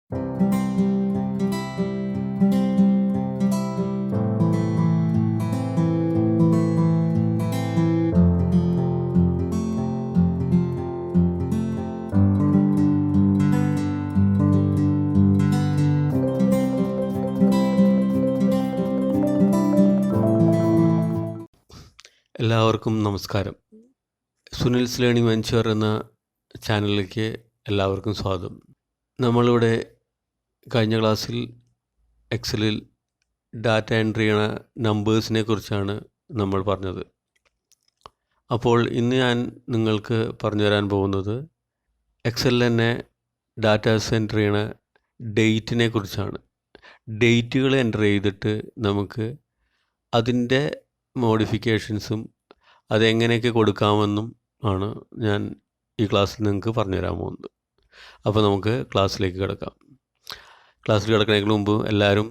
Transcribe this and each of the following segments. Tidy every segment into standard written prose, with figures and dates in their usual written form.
എല്ലാവർക്കും നമസ്കാരം. Sunil's learning venture എന്ന ചാനലിലേക്ക് എല്ലാവർക്കും സ്വാഗതം. നമ്മളിവിടെ കഴിഞ്ഞ ക്ലാസ്സിൽ എക്സലിൽ ഡാറ്റ എൻട്രി ചെയ്യണ നമ്പേഴ്സിനെ കുറിച്ചാണ് നമ്മൾ പറഞ്ഞത്. അപ്പോൾ ഇന്ന് ഞാൻ നിങ്ങൾക്ക് പറഞ്ഞു തരാൻ പോകുന്നത് എക്സലിൽ തന്നെ ഡാറ്റാസ് എൻട്രി ചെയ്യണ ഡേറ്റിനെ കുറിച്ചാണ്. ഡേറ്റുകൾ എൻ്റർ ചെയ്തിട്ട് നമുക്ക് അതിൻ്റെ മോഡിഫിക്കേഷൻസും അതെങ്ങനെയൊക്കെ കൊടുക്കാമെന്നും ആണ് ഞാൻ ഈ ക്ലാസ്സിൽ നിങ്ങൾക്ക് പറഞ്ഞു തരാൻ പോകുന്നത്. അപ്പോൾ നമുക്ക് ക്ലാസ്സിലേക്ക് കിടക്കാം. ക്ലാസ്സിൽ കിടക്കുന്നതിന് മുമ്പ് എല്ലാവരും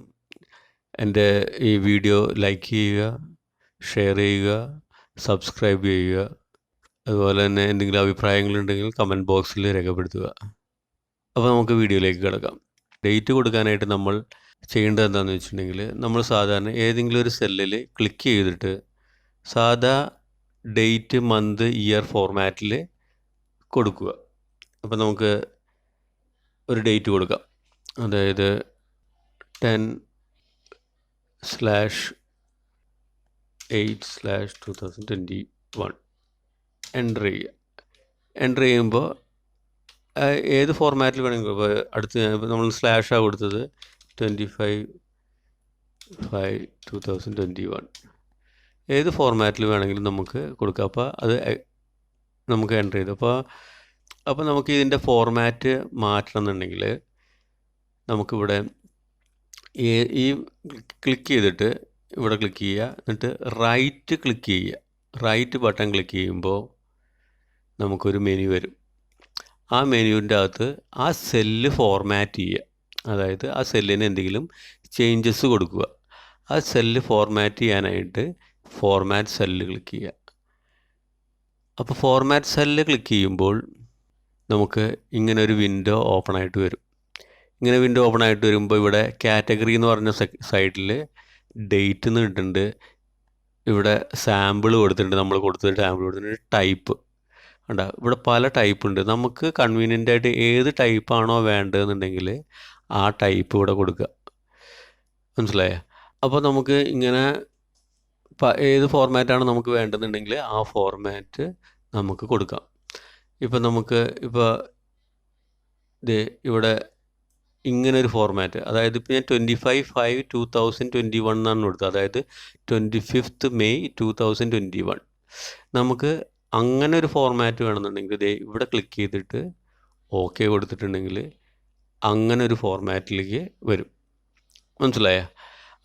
എൻ്റെ ഈ വീഡിയോ ലൈക്ക് ചെയ്യുക, ഷെയർ ചെയ്യുക, സബ്സ്ക്രൈബ് ചെയ്യുക. അതുപോലെ തന്നെ എന്തെങ്കിലും അഭിപ്രായങ്ങളുണ്ടെങ്കിൽ കമൻറ്റ് ബോക്സിൽ രേഖപ്പെടുത്തുക. അപ്പോൾ നമുക്ക് വീഡിയോയിലേക്ക് കിടക്കാം. ഡേറ്റ് കൊടുക്കാനായിട്ട് നമ്മൾ ചെയ്യേണ്ടത് എന്താണെന്ന് വെച്ചിട്ടുണ്ടെങ്കിൽ, നമ്മൾ സാധാരണ ഏതെങ്കിലും ഒരു സെല്ലിൽ ക്ലിക്ക് ചെയ്തിട്ട് സാധാ ഡേറ്റ്, മന്ത്, ഇയർ ഫോർമാറ്റിൽ കൊടുക്കുക. അപ്പോൾ നമുക്ക് ഒരു ഡേറ്റ് കൊടുക്കാം. അതായത് 10/8/2021 എൻ്റർ ചെയ്യുക. എൻ്റർ ചെയ്യുമ്പോൾ ഏത് ഫോർമാറ്റിൽ വേണമെങ്കിൽ, ഇപ്പോൾ അടുത്ത് നമ്മൾ സ്ലാഷാണ് കൊടുത്തത് 25/5/2021, ഏത് ഫോർമാറ്റിൽ വേണമെങ്കിലും നമുക്ക് കൊടുക്കാം. അപ്പോൾ അത് നമുക്ക് എൻ്റർ ചെയ്തു. അപ്പോൾ നമുക്ക് ഇതിൻ്റെ ഫോർമാറ്റ് മാറ്റണം എന്നുണ്ടെങ്കിൽ നമുക്കിവിടെ ഈ ക്ലിക്ക് ചെയ്തിട്ട് ഇവിടെ ക്ലിക്ക് ചെയ്യുക, എന്നിട്ട് റൈറ്റ് ക്ലിക്ക് ചെയ്യുക. റൈറ്റ് ബട്ടൺ ക്ലിക്ക് ചെയ്യുമ്പോൾ നമുക്കൊരു മെനു വരും. ആ മെനുവിൻ്റെ അകത്ത് ആ സെല്ല് ഫോർമാറ്റ് ചെയ്യുക. അതായത് ആ സെല്ലിന് എന്തെങ്കിലും ചേഞ്ചസ് കൊടുക്കുക. ആ സെല്ല് ഫോർമാറ്റ് ചെയ്യാനായിട്ട് ഫോർമാറ്റ് സെല്ല് ക്ലിക്ക് ചെയ്യുക. അപ്പോൾ ഫോർമാറ്റ് സെല്ല് ക്ലിക്ക് ചെയ്യുമ്പോൾ നമുക്ക് ഇങ്ങനെ ഒരു വിൻഡോ ഓപ്പൺ ആയിട്ട് വരും. ഇങ്ങനെ വിൻഡോ ഓപ്പൺ ആയിട്ട് വരുമ്പോൾ ഇവിടെ കാറ്റഗറി എന്ന് പറഞ്ഞ സൈഡിൽ ഡേറ്റ് എന്ന് ഇട്ടിട്ടുണ്ട്. ഇവിടെ സാമ്പിൾ കൊടുത്തിട്ടുണ്ട്, നമ്മൾ കൊടുത്തിട്ട് സാമ്പിൾ കൊടുത്തിട്ടുണ്ട്. ടൈപ്പ് ഉണ്ട്, ഇവിടെ പല ടൈപ്പ് ഉണ്ട്. നമുക്ക് കൺവീനിയൻ്റ് ആയിട്ട് ഏത് ടൈപ്പാണോ വേണ്ടതെന്നുണ്ടെങ്കിൽ ആ ടൈപ്പ് ഇവിടെ കൊടുക്കുക. മനസ്സിലായോ? അപ്പോൾ നമുക്ക് ഇങ്ങനെ ഏത് ഫോർമാറ്റാണ് നമുക്ക് വേണ്ടതെന്നുണ്ടെങ്കിൽ ആ ഫോർമാറ്റ് നമുക്ക് കൊടുക്കാം. ഇപ്പം നമുക്ക് ഇവിടെ ഇങ്ങനെ ഒരു ഫോർമാറ്റ്, അതായത് ഇപ്പോൾ ഞാൻ 25/5/2021 എന്നാണ് കൊടുത്തത്. അതായത് 25th May 2021. നമുക്ക് അങ്ങനെ ഒരു ഫോർമാറ്റ് വേണമെന്നുണ്ടെങ്കിൽ ഇവിടെ ക്ലിക്ക് ചെയ്തിട്ട് ഓക്കെ കൊടുത്തിട്ടുണ്ടെങ്കിൽ അങ്ങനെ ഒരു ഫോർമാറ്റിലേക്ക് വരും. മനസ്സിലായോ?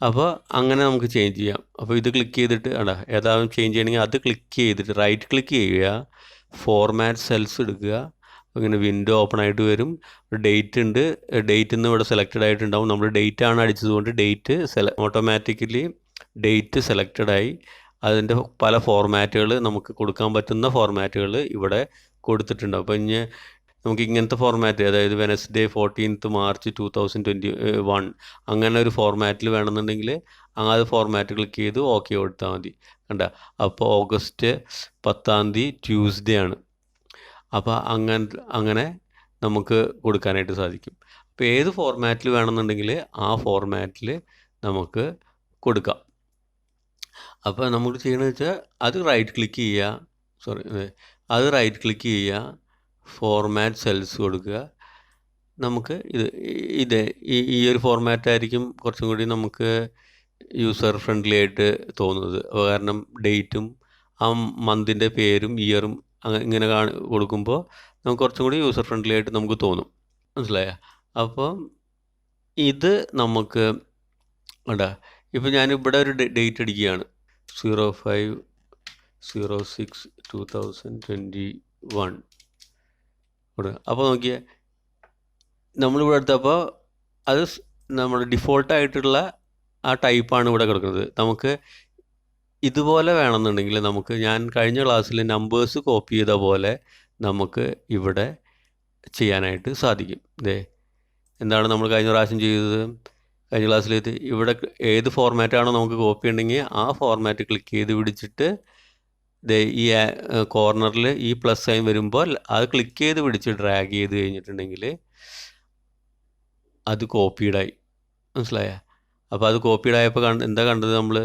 അപ്പോൾ അങ്ങനെ നമുക്ക് ചേഞ്ച് ചെയ്യാം. അപ്പോൾ ഇത് ക്ലിക്ക് ചെയ്തിട്ട് ഏതാവും ചേഞ്ച് ചെയ്യണമെങ്കിൽ അത് ക്ലിക്ക് ചെയ്തിട്ട് റൈറ്റ് ക്ലിക്ക് ചെയ്യുക, ഫോർമാറ്റ് സെൽസ് എടുക്കുക. ഇങ്ങനെ വിൻഡോ ഓപ്പൺ ആയിട്ട് വരും. ഡേറ്റ് ഉണ്ട്, ഡേറ്റ് നിന്ന് ഇവിടെ സെലക്റ്റഡ് ആയിട്ടുണ്ടാവും. നമ്മൾ ഡേറ്റ് ആണ് അടിച്ചതുകൊണ്ട് ഡേറ്റ് ഓട്ടോമാറ്റിക്കലി ഡേറ്റ് സെലക്റ്റഡായി. അതിൻ്റെ പല ഫോർമാറ്റുകൾ, നമുക്ക് കൊടുക്കാൻ പറ്റുന്ന ഫോർമാറ്റുകൾ ഇവിടെ കൊടുത്തിട്ടുണ്ടാവും. അപ്പോൾ ഇനി നമുക്ക് ഇങ്ങനത്തെ ഫോർമാറ്റ്, അതായത് വെനസ്ഡേ 14th March 2021 അങ്ങനെ ഒരു ഫോർമാറ്റിൽ വേണമെന്നുണ്ടെങ്കിൽ ആ ഫോർമാറ്റ് ക്ലിക്ക് ചെയ്ത് ഓക്കെ കൊടുത്താൽ മതി. അപ്പോൾ ഓഗസ്റ്റ് 10 ട്യൂസ്ഡേ ആണ്. അപ്പോൾ അങ്ങനെ നമുക്ക് കൊടുക്കാനായിട്ട് സാധിക്കും. അപ്പോൾ ഏത് ഫോർമാറ്റിൽ വേണമെന്നുണ്ടെങ്കിൽ ആ ഫോർമാറ്റിൽ നമുക്ക് കൊടുക്കാം. അപ്പോൾ നമുക്ക് ചെയ്യണമെന്ന് വെച്ചാൽ അത് റൈറ്റ് ക്ലിക്ക് ചെയ്യുക, ഫോർമാറ്റ് സെൽസ് കൊടുക്കുക. നമുക്ക് ഈ ഒരു ഫോർമാറ്റായിരിക്കും കുറച്ചും കൂടി നമുക്ക് യൂസർ ഫ്രണ്ട്ലി ആയിട്ട് തോന്നുന്നത്. കാരണം ഡേറ്റും ആ മന്തിൻ്റെ പേരും ഇയറും ഇങ്ങനെ കൊടുക്കുമ്പോൾ നമുക്ക് കുറച്ചും കൂടി യൂസർ ഫ്രണ്ട്ലി ആയിട്ട് നമുക്ക് തോന്നും. മനസ്സിലായോ? അപ്പം ഇത് നമുക്ക് ഇപ്പോൾ ഞാനിവിടെ ഒരു ഡേറ്റ് അടിക്കുകയാണ്, 05/06/2021. അപ്പോൾ നോക്കിയേ, നമ്മളിവിടെ എടുത്തപ്പോൾ അത് നമ്മുടെ ഡിഫോൾട്ടായിട്ടുള്ള ആ ടൈപ്പാണ് ഇവിടെ കിടക്കുന്നത്. നമുക്ക് ഇതുപോലെ വേണമെന്നുണ്ടെങ്കിൽ ഞാൻ കഴിഞ്ഞ ക്ലാസ്സിൽ നമ്പേഴ്സ് കോപ്പി ചെയ്ത പോലെ നമുക്ക് ഇവിടെ ചെയ്യാനായിട്ട് സാധിക്കും. എന്താണ് നമ്മൾ കഴിഞ്ഞ പ്രാവശ്യം ചെയ്തത്? കഴിഞ്ഞ ക്ലാസ്സിൽ ഇവിടെ ഏത് ഫോർമാറ്റാണോ നമുക്ക് കോപ്പി ഉണ്ടെങ്കിൽ ആ ഫോർമാറ്റ് ക്ലിക്ക് ചെയ്ത് പിടിച്ചിട്ട് ഈ കോർണറിൽ ഈ പ്ലസ് സൈൻ വരുമ്പോൾ അത് ക്ലിക്ക് ചെയ്ത് പിടിച്ച് ഡ്രാഗ് ചെയ്ത് കഴിഞ്ഞിട്ടുണ്ടെങ്കിൽ അത് കോപ്പീഡായി. മനസ്സിലായ? അപ്പോൾ അത് കോപ്പീഡായപ്പോൾ എന്താ കണ്ടത്? നമ്മൾ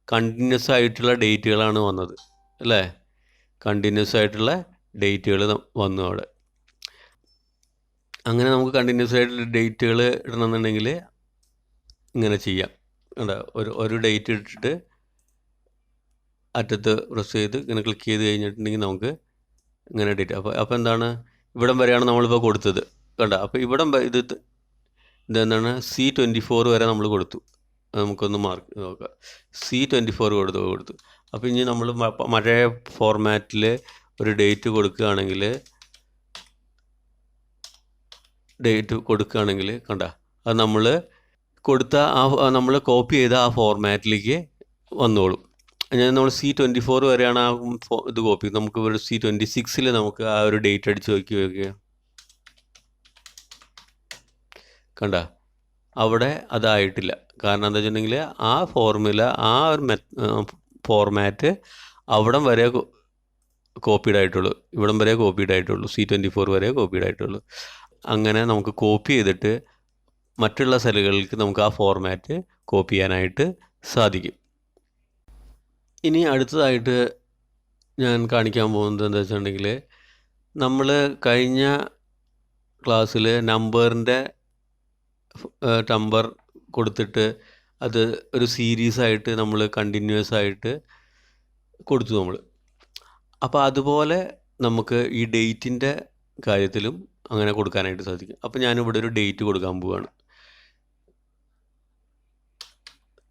കണ്ടിന്യൂസ് ആയിട്ടുള്ള ഡേറ്റുകളാണ് വന്നത് അല്ലേ? കണ്ടിന്യൂസ് ആയിട്ടുള്ള ഡേറ്റുകൾ വന്നു അവിടെ. അങ്ങനെ നമുക്ക് കണ്ടിന്യൂസ് ആയിട്ടുള്ള ഡേറ്റുകൾ ഇടണമെന്നുണ്ടെങ്കിൽ ഇങ്ങനെ ചെയ്യാം. കണ്ടോ? ഒരു ഡേറ്റ് ഇട്ടിട്ട് അറ്റത്ത് പ്രസ് ചെയ്ത് ഇങ്ങനെ ക്ലിക്ക് ചെയ്ത് കഴിഞ്ഞിട്ടുണ്ടെങ്കിൽ നമുക്ക് ഇങ്ങനെ ഡേറ്റ്. അപ്പോൾ എന്താണ്, ഇവിടം വരെയാണ് നമ്മളിപ്പോൾ കൊടുത്തത്. കണ്ടോ? അപ്പോൾ ഇവിടം ഇതെന്താണ്, C24 വരെ നമ്മൾ കൊടുത്തു. നമുക്കൊന്ന് മാർക്ക് നോക്കാം. C24 കൊടുത്തു. അപ്പോൾ ഇനി നമ്മൾ മഴയ ഫോർമാറ്റിൽ ഒരു ഡേറ്റ് കൊടുക്കുകയാണെങ്കിൽ കണ്ട, അത് നമ്മൾ കൊടുത്ത നമ്മൾ കോപ്പി ചെയ്ത ആ ഫോർമാറ്റിലേക്ക് വന്നോളും. നമ്മൾ C24 വരെയാണ് ആ ഇത് കോപ്പി. നമുക്ക് ഒരു C26 നമുക്ക് ആ ഒരു ഡേറ്റ് അടിച്ച് നോക്കുക. കണ്ട, അവിടെ അതായിട്ടില്ല. കാരണം എന്താ വെച്ചിട്ടുണ്ടെങ്കിൽ ആ ഫോർമുല, ആ ഒരു ഫോർമാറ്റ് അവിടം വരെ കോപ്പീഡ് ആയിട്ടുള്ളൂ, ഇവിടം വരെ കോപ്പീഡ് ആയിട്ടുള്ളൂ, C24 വരെ കോപ്പീഡ് ആയിട്ടുള്ളൂ. അങ്ങനെ നമുക്ക് കോപ്പി ചെയ്തിട്ട് മറ്റുള്ള സെല്ലുകൾക്ക് നമുക്ക് ആ ഫോർമാറ്റ് കോപ്പി ചെയ്യാനായിട്ട് സാധിക്കും. ഇനി അടുത്തതായിട്ട് ഞാൻ കാണിക്കാൻ പോകുന്നത് എന്താ വെച്ചിട്ടുണ്ടെങ്കിൽ, നമ്മൾ കഴിഞ്ഞ ക്ലാസ്സിൽ നമ്പർ കൊടുത്തിട്ട് അത് ഒരു സീരീസായിട്ട് നമ്മൾ കണ്ടിന്യൂസ് ആയിട്ട് കൊടുത്തു നമ്മൾ. അപ്പോൾ അതുപോലെ നമുക്ക് ഈ ഡേറ്റിൻ്റെ കാര്യത്തിലും അങ്ങനെ കൊടുക്കാനായിട്ട് സാധിക്കും. അപ്പോൾ ഞാനിവിടെ ഒരു ഡേറ്റ് കൊടുക്കാൻ പോവുകയാണ്.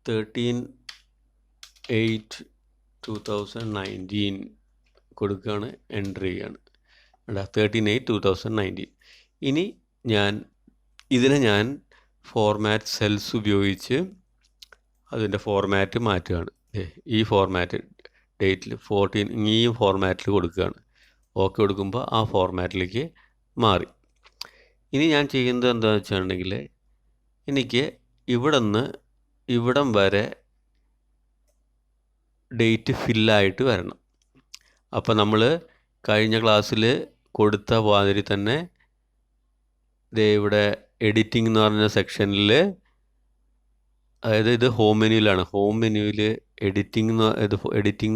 13/8/2019 കൊടുക്കുകയാണ്, എൻ്റർ ചെയ്യുകയാണ്. 13/8/2019. ഇനി ഇതിനെ ഞാൻ ഫോർമാറ്റ് സെൽസ് ഉപയോഗിച്ച് അതിൻ്റെ ഫോർമാറ്റ് മാറ്റുകയാണ്. ഈ ഫോർമാറ്റ് ഡേറ്റിൽ 14 ഈ ഫോർമാറ്റിൽ കൊടുക്കുകയാണ്. ഓക്കെ കൊടുക്കുമ്പോൾ ആ ഫോർമാറ്റിലേക്ക് മാറി. ഇനി ഞാൻ ചെയ്യുന്നത് എന്താണെന്ന് വെച്ചിട്ടുണ്ടെങ്കിൽ, എനിക്ക് ഇവിടം വരെ ഡേറ്റ് ഫില്ലായിട്ട് വരണം. അപ്പോൾ നമ്മൾ കഴിഞ്ഞ ക്ലാസ്സിൽ കൊടുത്ത മാതിരി തന്നെ ഇവിടെ എഡിറ്റിംഗ് എന്ന് പറഞ്ഞ സെക്ഷനിൽ, അതായത് ഇത് ഹോം മെനുവിലാണ്, ഹോം മെനുവിൽ എഡിറ്റിംഗ് എന്ന്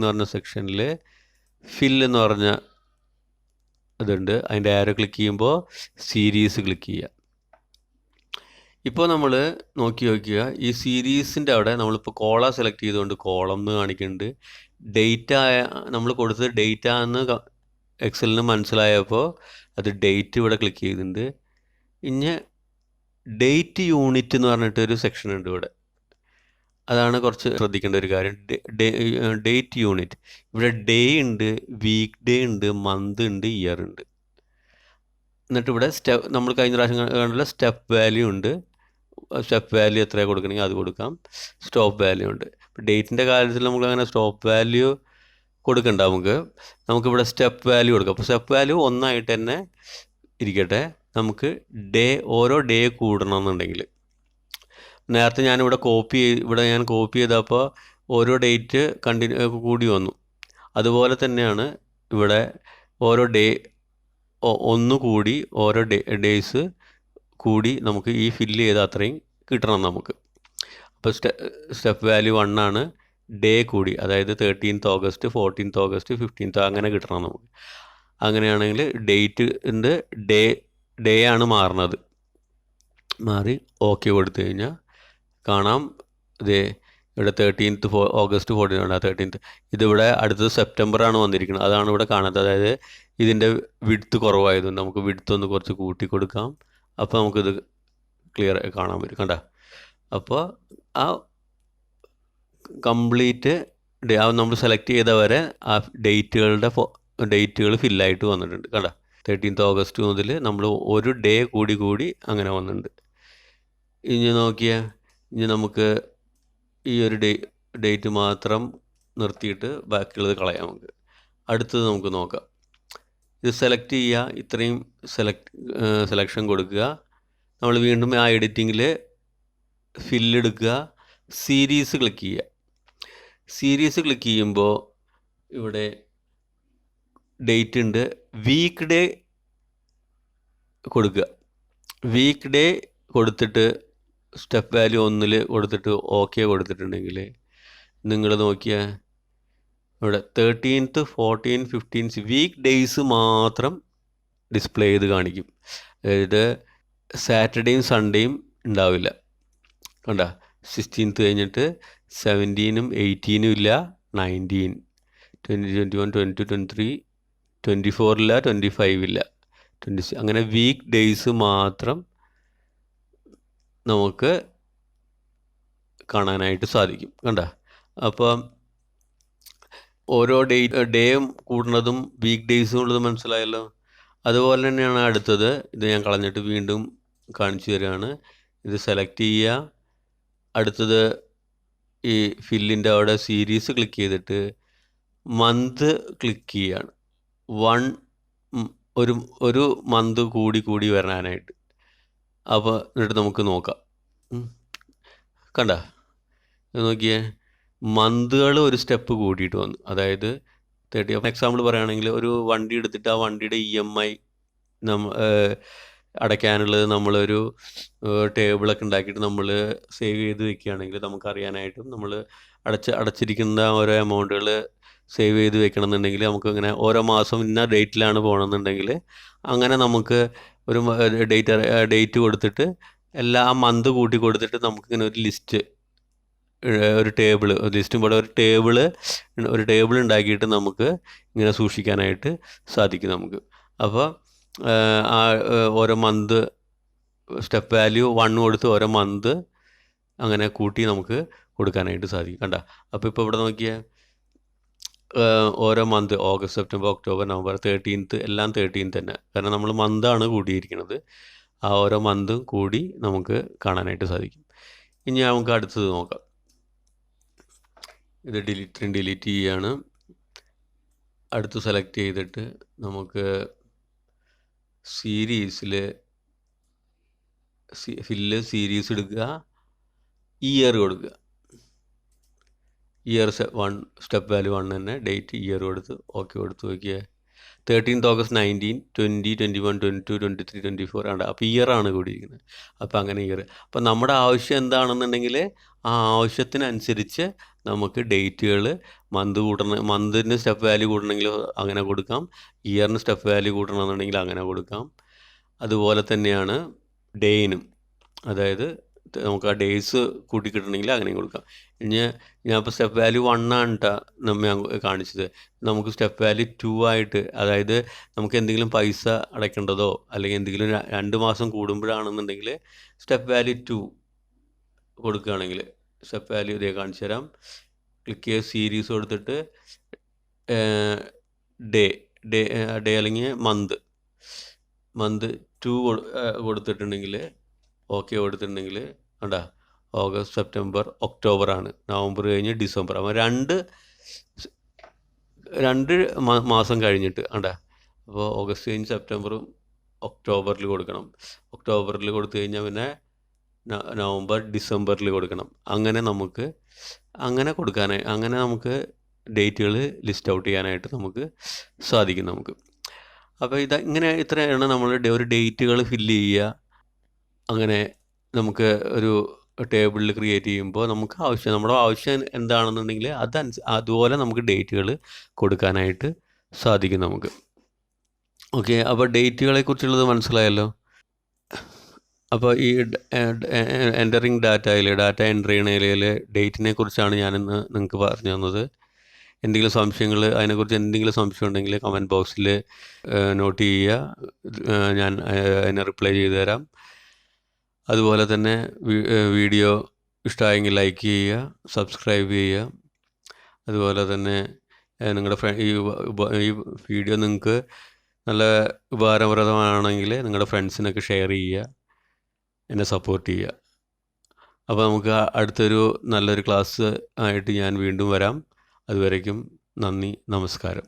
പറഞ്ഞ സെക്ഷനിൽ ഫിൽ എന്ന് പറഞ്ഞ ഇതുണ്ട്. അതിൻ്റെ ആരോ ക്ലിക്ക് ചെയ്യുമ്പോൾ സീരീസ് ക്ലിക്ക് ചെയ്യുക. ഇപ്പോൾ നമ്മൾ നോക്കുക, ഈ സീരീസിൻ്റെ അവിടെ നമ്മളിപ്പോൾ കോള സെലക്ട് ചെയ്തുകൊണ്ട് കോളം എന്ന് കാണിക്കുന്നുണ്ട്. ഡേറ്റ നമ്മൾ കൊടുത്തത് ഡേറ്റ എന്ന് എക്സലിന് മനസ്സിലായപ്പോൾ അത് ഡേറ്റ് ഇവിടെ ക്ലിക്ക് ചെയ്തിട്ടുണ്ട്. ഇനി ഡേറ്റ് യൂണിറ്റ് എന്ന് പറഞ്ഞിട്ടൊരു സെക്ഷൻ ഉണ്ട് ഇവിടെ. അതാണ് കുറച്ച് ശ്രദ്ധിക്കേണ്ട ഒരു കാര്യം. ഡേറ്റ് യൂണിറ്റ്, ഇവിടെ ഡേ ഉണ്ട്, വീക്ക് ഡേ ഉണ്ട്, മന്ത് ഉണ്ട്, ഇയർ ഉണ്ട്. എന്നിട്ട് ഇവിടെ നമ്മൾ കഴിഞ്ഞ പ്രാവശ്യം കണ്ടുള്ള സ്റ്റെപ്പ് വാല്യൂ ഉണ്ട്. സ്റ്റെപ്പ് വാല്യൂ എത്രയാണ് കൊടുക്കണമെങ്കിൽ അത് കൊടുക്കാം. സ്റ്റോപ്പ് വാല്യൂ ഉണ്ട്. ഇപ്പോൾ ഡേറ്റിൻ്റെ കാര്യത്തിൽ നമുക്ക് അങ്ങനെ സ്റ്റോപ്പ് വാല്യൂ കൊടുക്കണ്ട. നമുക്കിവിടെ സ്റ്റെപ്പ് വാല്യൂ കൊടുക്കാം. അപ്പോൾ സ്റ്റെപ്പ് വാല്യൂ 1 ആയിട്ട് തന്നെ ഇരിക്കട്ടെ. നമുക്ക് ഓരോ ഡേ കൂടണമെന്നുണ്ടെങ്കിൽ, നേരത്തെ ഞാനിവിടെ ഞാൻ കോപ്പി ചെയ്തപ്പോൾ ഓരോ ഡേറ്റ് കൂടി വന്നു. അതുപോലെ തന്നെയാണ് ഇവിടെ ഓരോ ഡേ ഒന്നുകൂടി ഓരോ ഡേയ്സ് കൂടി നമുക്ക് ഈ ഫില്ല് ചെയ്ത അത്രയും കിട്ടണം നമുക്ക്. അപ്പോൾ സ്റ്റെപ്പ് വാല്യൂ 1 ആണ്. ഡേ കൂടി, അതായത് 13th August, 14th August, 15th അങ്ങനെ കിട്ടണം നമുക്ക്. അങ്ങനെയാണെങ്കിൽ ഡേറ്റിൻ്റെ ഡേ ആണ് മാറുന്നത്. മാറി ഓക്കെ കൊടുത്തു കഴിഞ്ഞാൽ കാണാം, ഇവിടെ 13th ഓഗസ്റ്റ്, 14th 13th. ഇതിവിടെ അടുത്തത് സെപ്റ്റംബറാണ് വന്നിരിക്കുന്നത്. അതാണ് ഇവിടെ കാണുന്നത്. അതായത് ഇതിൻ്റെ വിഡ്ത്ത് കുറവായതുകൊണ്ട് നമുക്ക് വിഡ്ത്ത് ഒന്ന് കുറച്ച് കൂട്ടി കൊടുക്കാം. അപ്പോൾ നമുക്കിത് ക്ലിയർ കാണാൻ പറ്റും. കണ്ട, അപ്പോൾ ആ കംപ്ലീറ്റ് നമ്മൾ സെലക്ട് ചെയ്ത വരെ ആ ഡേറ്റുകൾ ഫില്ലായിട്ട് വന്നിട്ടുണ്ട്. കണ്ട, 13th ഓഗസ്റ്റ് മുതൽ നമ്മൾ ഒരു ഡേ കൂടി അങ്ങനെ വന്നിട്ടുണ്ട്. ഇനി നമുക്ക് ഈ ഒരു ഡേറ്റ് മാത്രം നിർത്തിയിട്ട് ബാക്കിയുള്ളത് കളയാം. അടുത്തത് നമുക്ക് നോക്കാം. ഇത് സെലക്ട് ചെയ്യുക, ഇത്രയും സെലക്ഷൻ കൊടുക്കുക. നമ്മൾ വീണ്ടും ആ എഡിറ്റിങ്ങിൽ ഫില്ലെടുക്കുക, സീരീസ് ക്ലിക്ക് ചെയ്യുക. സീരീസ് ക്ലിക്ക് ചെയ്യുമ്പോൾ ഇവിടെ ഡേറ്റ് ഉണ്ട്, വീക്ക് ഡേ കൊടുക്കുക. വീക്ക് ഡേ കൊടുത്തിട്ട് സ്റ്റെപ്പ് വാല്യൂ 1 കൊടുത്തിട്ട് ഓക്കെ കൊടുത്തിട്ടുണ്ടെങ്കിൽ നിങ്ങൾ നോക്കിയാൽ ഇവിടെ 13th 14th 15th week days മാത്രം ഡിസ്പ്ലേ ചെയ്ത് കാണിക്കും. അതായത് സാറ്റർഡേയും സൺഡേയും ഉണ്ടാവില്ല. കണ്ട 16th കഴിഞ്ഞിട്ട് 17ഉം 18ഉം ഇല്ല, 19, 20, 21, 22, 23, 24 ഇല്ല, 25 ഇല്ല, 26 അങ്ങനെ വീക്ക് ഡേയ്സ് മാത്രം നമുക്ക് കാണാനായിട്ട് സാധിക്കും. കണ്ട, അപ്പം ഓരോ ഡേയും കൂടുന്നതും വീക്ക് ഡേയ്സും ഉള്ളത് മനസ്സിലായല്ലോ. അതുപോലെ തന്നെയാണ് അടുത്തത്. ഇത് ഞാൻ കളഞ്ഞിട്ട് വീണ്ടും കാണിച്ചു തരികയാണ്. ഇത് സെലക്ട് ചെയ്യുക. അടുത്തത് ഈ ഫില്ലിൻ്റെ അവിടെ സീരീസ് ക്ലിക്ക് ചെയ്തിട്ട് മന്ത് ക്ലിക്ക് ചെയ്യുകയാണ്. ഒരു മന്ത് കൂടി വരാനായിട്ട്. അപ്പോൾ എന്നിട്ട് നമുക്ക് നോക്കാം. കണ്ട, നോക്കിയേ, മന്തുകൾ ഒരു സ്റ്റെപ്പ് കൂടിയിട്ട് വന്നു. അതായത് 30, എക്സാമ്പിൾ പറയുകയാണെങ്കിൽ ഒരു വണ്ടി എടുത്തിട്ട് ആ വണ്ടിയുടെ EMI അടയ്ക്കാനുള്ളത് നമ്മളൊരു ടേബിളൊക്കെ ഉണ്ടാക്കിയിട്ട് നമ്മൾ സേവ് ചെയ്ത് വെക്കുകയാണെങ്കിൽ നമുക്കറിയാനായിട്ടും നമ്മൾ അടച്ചിരിക്കുന്ന ഓരോ എമൗണ്ടുകൾ സേവ് ചെയ്ത് വെക്കണം എന്നുണ്ടെങ്കിൽ നമുക്ക് ഇങ്ങനെ ഓരോ മാസം ഇന്ന ഡേറ്റിലാണ് പോകണമെന്നുണ്ടെങ്കിൽ അങ്ങനെ നമുക്ക് ഒരു ഡേറ്റ് കൊടുത്തിട്ട് എല്ലാ മന്ത് കൂട്ടി കൊടുത്തിട്ട് നമുക്കിങ്ങനെ ഒരു ലിസ്റ്റ്, ഒരു ലിസ്റ്റും പോലെ ഒരു ടേബിൾ ഉണ്ടാക്കിയിട്ട് നമുക്ക് ഇങ്ങനെ സൂക്ഷിക്കാനായിട്ട് സാധിക്കും നമുക്ക്. അപ്പോൾ ആ ഓരോ മന്ത് സ്റ്റെപ്പ് വാല്യൂ 1 കൊടുത്ത് ഓരോ മന്ത് അങ്ങനെ കൂട്ടി നമുക്ക് കൊടുക്കാനായിട്ട് സാധിക്കും. കണ്ട, അപ്പോൾ ഇപ്പോൾ ഇവിടെ നോക്കിയാൽ ഓരോ month August, September, October, November 13th എല്ലാം 13th തന്നെ, കാരണം നമ്മൾ മന്താണ് കൂടിയിരിക്കുന്നത്. ആ ഓരോ മന്തും കൂടി നമുക്ക് കാണാനായിട്ട് സാധിക്കും. ഇനി നമുക്ക് അടുത്തത് നോക്കാം. ഇത് ഡിലീറ്റ് ചെയ്യാണ്. അടുത്ത് സെലക്ട് ചെയ്തിട്ട് നമുക്ക് സീരീസിൽ സീരീസ് എടുക്കുക, ഇയർ കൊടുക്കുക. ഇയർ 1 സ്റ്റെപ്പ് വാല്യൂ 1 തന്നെ, ഡേറ്റ് ഇയർ കൊടുത്ത് ഓക്കെ കൊടുത്ത് നോക്കിയാൽ 13th August 19, 20, 21, 22, 23, 24 ആണ്. അപ്പോൾ ഇയറാണ് കൂടിയിരിക്കുന്നത്. അപ്പോൾ അങ്ങനെ ഇയർ. അപ്പോൾ നമ്മുടെ ആവശ്യം എന്താണെന്നുണ്ടെങ്കിൽ ആ ആവശ്യത്തിനനുസരിച്ച് നമുക്ക് ഡേറ്റുകൾ മന്തിന് സ്റ്റെപ്പ് വാല്യൂ കൂടണമെങ്കിൽ അങ്ങനെ കൊടുക്കാം, ഇയറിന് സ്റ്റെപ്പ് വാല്യൂ കൂട്ടണമെന്നുണ്ടെങ്കിൽ അങ്ങനെ കൊടുക്കാം. അതുപോലെ തന്നെയാണ് ഡേയിനും, അതായത് നമുക്ക് ആ ഡേയ്സ് കൂട്ടിക്കിട്ടണമെങ്കിൽ അങ്ങനെയും കൊടുക്കാം. ഞാൻ ഇപ്പോൾ സ്റ്റെപ്പ് വാല്യൂ 1 ആണ് ഞാൻ കാണിച്ചത്. നമുക്ക് സ്റ്റെപ്പ് വാല്യൂ 2 ആയിട്ട്, അതായത് നമുക്ക് എന്തെങ്കിലും പൈസ അടയ്ക്കേണ്ടതോ അല്ലെങ്കിൽ എന്തെങ്കിലും 2 മാസം കൂടുമ്പോഴാണെന്നുണ്ടെങ്കിൽ സ്റ്റെപ്പ് വാല്യൂ 2 കൊടുക്കുകയാണെങ്കിൽ സ്റ്റെപ്പ് വാല്യൂ ഇതേ കാണിച്ചു തരാം. ക്ലിക്ക് ചെയ്യുക, സീരീസ് കൊടുത്തിട്ട് ഡേ അല്ലെങ്കിൽ മന്ത് 2 കൊടുത്തിട്ടുണ്ടെങ്കിൽ ഓക്കെ കൊടുത്തിട്ടുണ്ടെങ്കിൽ കണ്ടാ ഓഗസ്റ്റ്, സെപ്റ്റംബർ, ഒക്ടോബർ ആണ്. നവംബർ കഴിഞ്ഞ് ഡിസംബർ. അപ്പോൾ രണ്ട് മാസം കഴിഞ്ഞിട്ട് കണ്ടാ. അപ്പോൾ ഓഗസ്റ്റ് കഴിഞ്ഞ് സെപ്റ്റംബറും ഒക്ടോബറിൽ കൊടുക്കണം. ഒക്ടോബറിൽ കൊടുത്തു കഴിഞ്ഞാൽ പിന്നെ നവംബർ, ഡിസംബറിൽ കൊടുക്കണം. അങ്ങനെ നമുക്ക് ഡേറ്റുകൾ ലിസ്റ്റ് ഔട്ട് ചെയ്യാനായിട്ട് നമുക്ക് സാധിക്കും നമുക്ക്. അപ്പോൾ ഇത്രയാണ് നമ്മൾ ഒരു ഡേറ്റുകൾ ഫില്ല് ചെയ്യുക. അങ്ങനെ നമുക്ക് ഒരു ടേബിളിൽ ക്രിയേറ്റ് ചെയ്യുമ്പോൾ നമ്മുടെ ആവശ്യം എന്താണെന്നുണ്ടെങ്കിൽ അതുപോലെ നമുക്ക് ഡേറ്റുകൾ കൊടുക്കാനായിട്ട് സാധിക്കും നമുക്ക്. ഓക്കെ, അപ്പോൾ ഡേറ്റുകളെ കുറിച്ചുള്ളത് മനസ്സിലായല്ലോ. അപ്പോൾ ഈ എൻ്ററിങ് ഡാറ്റ എൻ്റർ ചെയ്യണതിൽ ഡേറ്റിനെ കുറിച്ചാണ് ഞാനിന്ന് നിങ്ങൾക്ക് പറഞ്ഞു തന്നത്. അതിനെക്കുറിച്ച് എന്തെങ്കിലും സംശയം ഉണ്ടെങ്കിൽ കമൻറ്റ് ബോക്സിൽ നോട്ട് ചെയ്യുക, ഞാൻ അതിനെ റിപ്ലൈ ചെയ്തു തരാം. അതുപോലെ തന്നെ വീഡിയോ ഇഷ്ടമായെങ്കിൽ ലൈക്ക് ചെയ്യുക, സബ്സ്ക്രൈബ് ചെയ്യുക. അതുപോലെ തന്നെ നിങ്ങളുടെ ഈ വീഡിയോ നിങ്ങൾക്ക് നല്ല ഉപകാരപ്രദമാണെങ്കിൽ നിങ്ങളുടെ ഫ്രണ്ട്സിനൊക്കെ ഷെയർ ചെയ്യുക, എന്നെ സപ്പോർട്ട് ചെയ്യുക. അപ്പോൾ നമുക്ക് അടുത്തൊരു നല്ലൊരു ക്ലാസ് ആയിട്ട് ഞാൻ വീണ്ടും വരാം. അതുവരേക്കും നന്ദി, നമസ്കാരം.